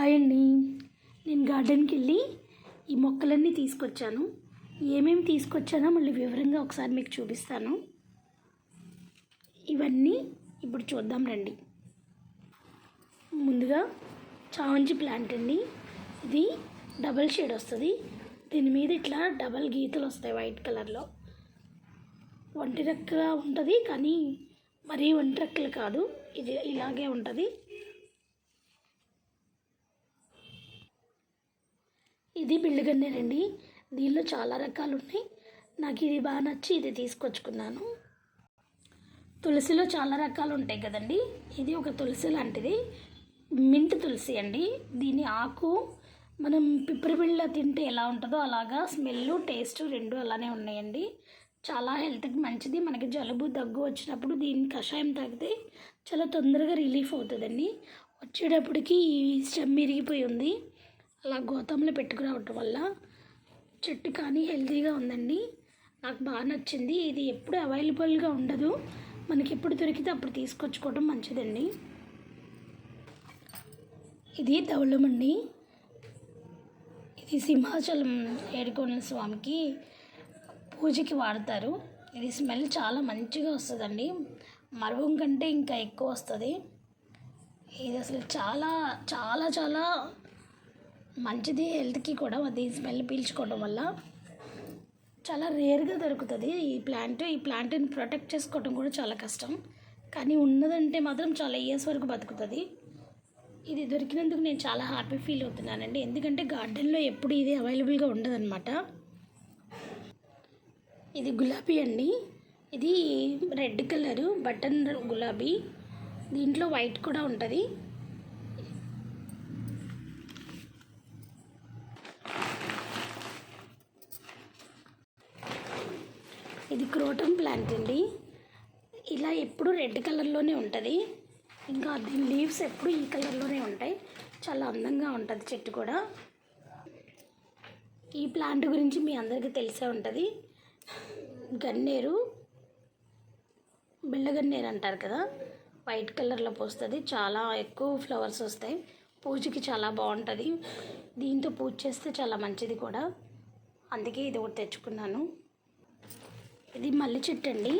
Hi అండి. నేను గార్డెన్కి వెళ్ళి ఈ మొక్కలన్నీ తీసుకొచ్చాను. ఏమేమి తీసుకొచ్చానో మళ్ళీ వివరంగా ఒకసారి మీకు చూపిస్తాను. ఇవన్నీ ఇప్పుడు చూద్దాం రండి. ముందుగా చామంతి ప్లాంట్ అండి. ఇది డబల్ షేడ్ వస్తుంది. దీని మీద ఇట్లా డబల్ గీతలు వస్తాయి వైట్ కలర్లో. ఒంటి రెక్కగా ఉంటుంది, కానీ మరీ ఒంటి రెక్కలు కాదు, ఇది ఇలాగే ఉంటుంది. ఇది బిళ్ళగన్నేరండి. దీనిలో చాలా రకాలు ఉన్నాయి. నాకు ఇది బాగా నచ్చి ఇది తీసుకొచ్చుకున్నాను. తులసిలో చాలా రకాలు ఉంటాయి కదండి. ఇది ఒక తులసి లాంటిది, మింట్ తులసి అండి. దీని ఆకు మనం పిప్పరిబిళ్ళ తింటే ఎలా ఉంటుందో అలాగా స్మెల్, టేస్ట్ రెండు అలానే ఉన్నాయండి. చాలా హెల్త్కి మంచిది. మనకి జలుబు దగ్గు వచ్చినప్పుడు దీని కషాయం తాగితే చాలా తొందరగా రిలీఫ్ అవుతుందండి. వచ్చేటప్పటికి ఈ స్టెమ్ ఇరిగిపోయి ఉంది. అలా గోతంలో పెట్టుకురావటం వల్ల చెట్టు కానీ హెల్తీగా ఉందండి. నాకు బాగా నచ్చింది. ఇది ఎప్పుడు అవైలబుల్గా ఉండదు, మనకి ఎప్పుడు దొరికితే అప్పుడు తీసుకొచ్చుకోవడం మంచిదండి. ఇది ధవళం అండి. ఇది సింహాచలం ఏడుకొండల స్వామికి పూజకి వాడతారు. ఇది స్మెల్ చాలా మంచిగా వస్తుందండి. మరువం కంటే ఇంకా ఎక్కువ వస్తుంది. ఇది అసలు చాలా చాలా చాలా మంచిది హెల్త్కి కూడా. అది స్మెల్ పీల్చుకోవడం వల్ల చాలా రేర్గా దొరుకుతుంది ఈ ప్లాంట్ని ప్రొటెక్ట్ చేసుకోవడం కూడా చాలా కష్టం, కానీ ఉన్నదంటే మాత్రం చాలా ఇయర్స్ వరకు బతుకుతుంది. ఇది దొరికినందుకు నేను చాలా హ్యాపీ ఫీల్ అవుతున్నానండి. ఎందుకంటే గార్డెన్లో ఎప్పుడు ఇది అవైలబుల్గా ఉండదన్నమాట. ఇది గులాబీ అండి. ఇది రెడ్ కలరు బటన్ గులాబీ. దీంట్లో వైట్ కూడా ఉంటుంది. ఇది క్రోటన్ ప్లాంట్ అండి. ఇలా ఎప్పుడు రెడ్ కలర్లోనే ఉంటుంది. ఇంకా దీని లీవ్స్ ఎప్పుడు ఈ కలర్లోనే ఉంటాయి. చాలా అందంగా ఉంటుంది చెట్టు కూడా. ఈ ప్లాంట్ గురించి మీ అందరికీ తెలిసే ఉంటుంది. గన్నేరు, బిళ్ళగన్నేరు అంటారు కదా, వైట్ కలర్లో పోస్తుంది. చాలా ఎక్కువ ఫ్లవర్స్ వస్తాయి. పూజకి చాలా బాగుంటుంది. దీంతో పూజ చేస్తే చాలా మంచిది కూడా, అందుకే ఇది ఒకటి తెచ్చుకున్నాను. ఇది మల్లె చెట్టు అండి.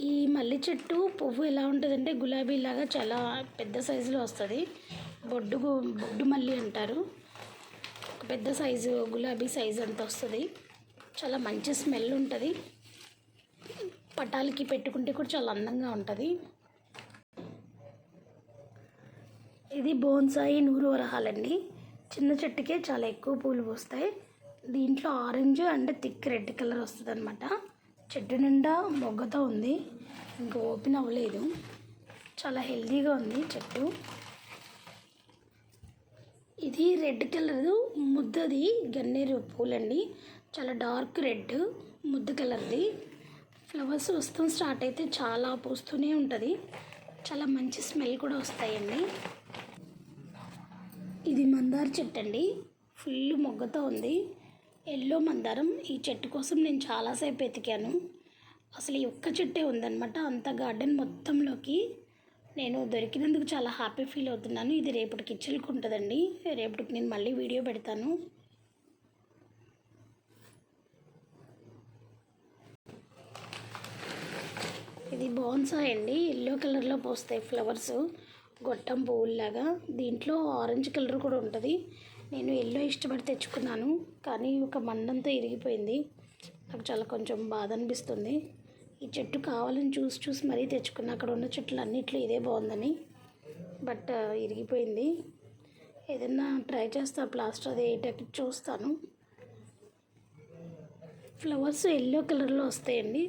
ఈ మల్లె చెట్టు పువ్వు ఎలా ఉంటుందంటే గులాబీలాగా చాలా పెద్ద సైజులో వస్తుంది. బొడ్డు మల్లి అంటారు. ఒక పెద్ద సైజు గులాబీ సైజు అంత వస్తుంది. చాలా మంచి స్మెల్ ఉంటుంది. పటాలకి పెట్టుకుంటే కూడా చాలా అందంగా ఉంటుంది. ఇది బోన్సాయి నూరు వరహాలండి. చిన్న చెట్టుకే చాలా ఎక్కువ పూలు పూస్తాయి. దీంట్లో orange and thick red colour వస్తుంది అనమాట. చెట్టు నిండా మొగ్గతో ఉంది, ఇంకా ఓపెన్ అవ్వలేదు. చాలా హెల్తీగా ఉంది చెట్టు. ఇది రెడ్ కలర్ ముద్దది గన్నేరు పూలండి. చాలా డార్క్ రెడ్ ముద్ద కలర్ది. ఫ్లవర్స్ వస్తాం స్టార్ట్ అయితే చాలా పూస్తూనే ఉంటుంది. చాలా మంచి స్మెల్ కూడా వస్తాయండి. ఇది మందార చెట్టు అండి. ఫుల్ మొగ్గతో ఉంది. ఎల్లో మందారం. ఈ చెట్టు కోసం నేను చాలాసేపు ఎతికాను. అసలు ఈ ఒక్క చెట్టే ఉందన్నమాట అంత గార్డెన్ మొత్తంలోకి. నేను దొరికినందుకు చాలా హ్యాపీ ఫీల్ అవుతున్నాను. ఇది రేపటికి ఇచ్చుకుంటుందండి. రేపటికి నేను మళ్ళీ వీడియో పెడతాను. ఇది బోన్సాయ్ అండి. ఎల్లో కలర్లో పోస్తాయి ఫ్లవర్స్, గొట్టం పువ్వులాగా. దీంట్లో ఆరెంజ్ కలర్ కూడా ఉంటుంది. నేను ఎల్లో ఇష్టపడి తెచ్చుకున్నాను, కానీ ఒక మండంతో ఇరిగిపోయింది. నాకు చాలా కొంచెం బాధ అనిపిస్తుంది. ఈ చెట్టు కావాలని చూసి మరీ తెచ్చుకున్నా. అక్కడ ఉన్న చెట్లు అన్నిట్లో ఇదే బాగుందని, బట్ ఇరిగిపోయింది. ఏదన్నా ట్రై చేస్తా ప్లాస్టర్ అది వేయటానికి చూస్తాను. ఫ్లవర్స్ ఎల్లో కలర్లో వస్తాయండి.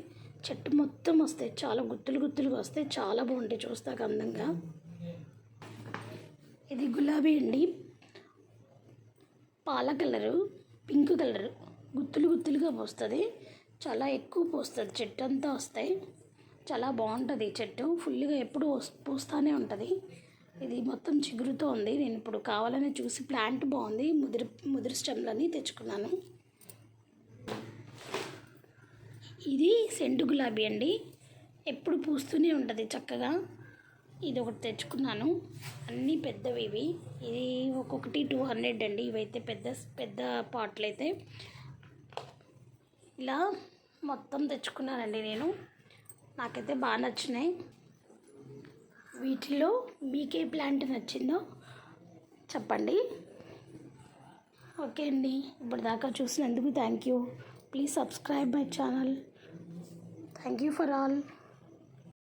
చెట్టు మొత్తం వస్తాయి, చాలా గుత్తులుగా వస్తాయి. చాలా బాగుంటాయి చూస్తాక అందంగా. ఇది గులాబీ అండి. పాల కలరు, పింక్ కలరు, గుత్తులుగా పోస్తుంది. చాలా ఎక్కువ పోస్తుంది. చెట్టు అంతా వస్తాయి. చాలా బాగుంటుంది ఈ చెట్టు. ఫుల్గా ఎప్పుడు పూస్తూనే ఉంటుంది. ఇది మొత్తం చిగురుతో ఉంది. నేను ఇప్పుడు కావాలని చూసి ప్లాంట్ బాగుంది, ముదిరి స్టెమ్లని తెచ్చుకున్నాను. ఇది సెంటు గులాబీ అండి. ఎప్పుడు పూస్తూనే ఉంటుంది చక్కగా. ఇది ఒకటి తెచ్చుకున్నాను. అన్నీ పెద్దవి ఇవి. ఇది ఒక్కొక్కటి 200 అండి. ఇవైతే పెద్ద పెద్ద పాట్లు అయితే. ఇలా మొత్తం తెచ్చుకున్నానండి నేను. నాకైతే బాగా నచ్చినాయి. వీటిలో మీకే ప్లాంట్ నచ్చిందో చెప్పండి. ఓకే అండి, ఇప్పటిదాకా చూసినందుకు thank you. Please subscribe my channel. Thank you for all.